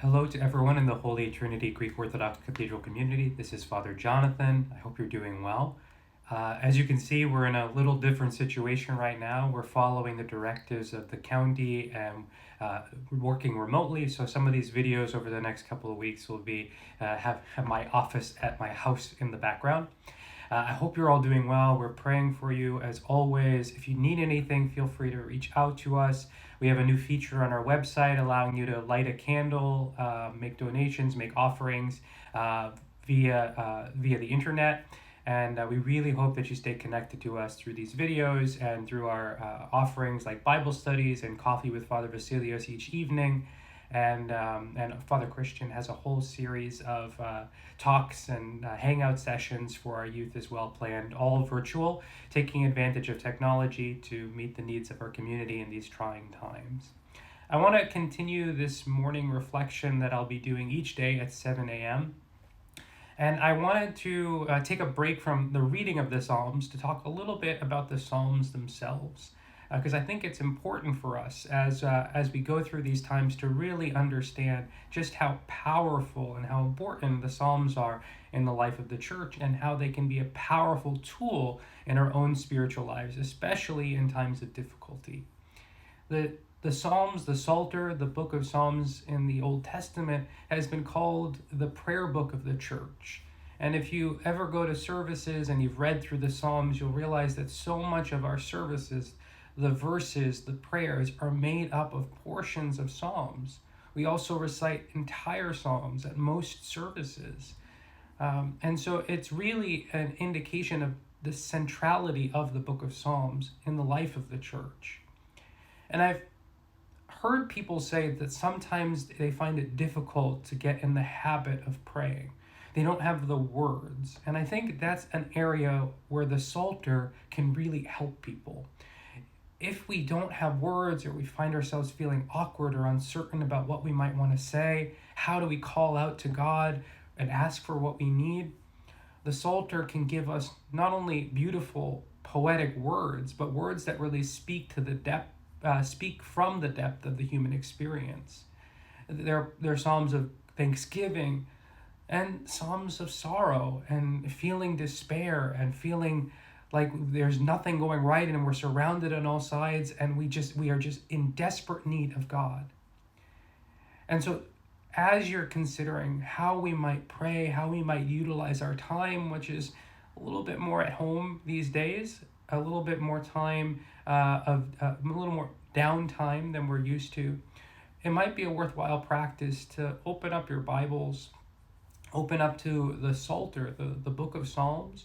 Hello to everyone in the Holy Trinity Greek Orthodox Cathedral community. This is Father Jonathan. I hope you're doing well. As you can see, we're in a little different situation right now. We're following the directives of the county and working remotely. So some of these videos over the next couple of weeks will be have my office at my house in the background. I hope you're all doing well. We're praying for you as always. If you need anything, feel free to reach out to us. We have a new feature on our website allowing you to light a candle, make donations, make offerings via the internet. And we really hope that you stay connected to us through these videos and through our offerings like Bible studies and coffee with Father Vasilios each evening. And Father Christian has a whole series of talks and hangout sessions for our youth as well planned, all virtual, taking advantage of technology to meet the needs of our community in these trying times. I want to continue this morning reflection that I'll be doing each day at 7 a.m. And I wanted to take a break from the reading of the Psalms to talk a little bit about the Psalms themselves. Because I think it's important for us as we go through these times to really understand just how powerful and how important the Psalms are in the life of the church and how they can be a powerful tool in our own spiritual lives, especially in times of difficulty. The Psalms, the Psalter, the book of Psalms in the Old Testament has been called the prayer book of the church. And if you ever go to services and you've read through the Psalms, you'll realize that so much of our services, the verses, the prayers are made up of portions of Psalms. We also recite entire Psalms at most services. And so it's really an indication of the centrality of the book of Psalms in the life of the church. And I've heard people say that sometimes they find it difficult to get in the habit of praying. They don't have the words. And I think that's an area where the Psalter can really help people. If we don't have words or we find ourselves feeling awkward or uncertain about what we might want to say, how do we call out to God and ask for what we need? The Psalter can give us not only beautiful poetic words, but words that really speak to the depth, speak from the depth of the human experience. They're psalms of thanksgiving and psalms of sorrow and feeling despair and feeling like there's nothing going right and we're surrounded on all sides and we are just in desperate need of God. And so as you're considering how we might pray, how we might utilize our time, which is a little bit more at home these days, a little bit more time a little more downtime than we're used to, it might be a worthwhile practice to open up your Bibles, open up to the Psalter, the book of Psalms,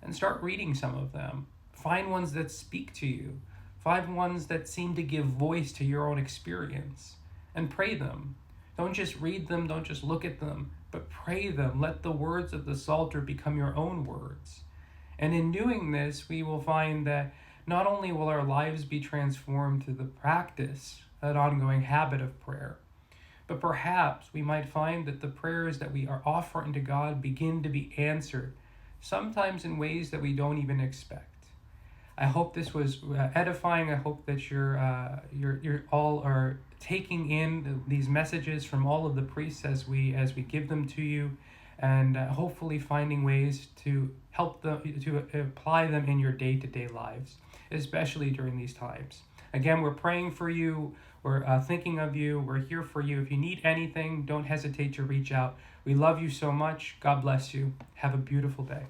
and start reading some of them. Find ones that speak to you. Find ones that seem to give voice to your own experience, and pray them. Don't just read them, don't just look at them, but pray them. Let the words of the Psalter become your own words. And in doing this, we will find that not only will our lives be transformed through the practice, an ongoing habit of prayer, but perhaps we might find that the prayers that we are offering to God begin to be answered, sometimes in ways that we don't even expect. I hope this was edifying. I hope that you're all are taking in these messages from all of the priests as we give them to you, and hopefully finding ways to help them to apply them in your day-to-day lives, especially during these times. Again, we're praying for you. We're thinking of you. We're here for you. If you need anything, don't hesitate to reach out. We love you so much. God bless you. Have a beautiful day.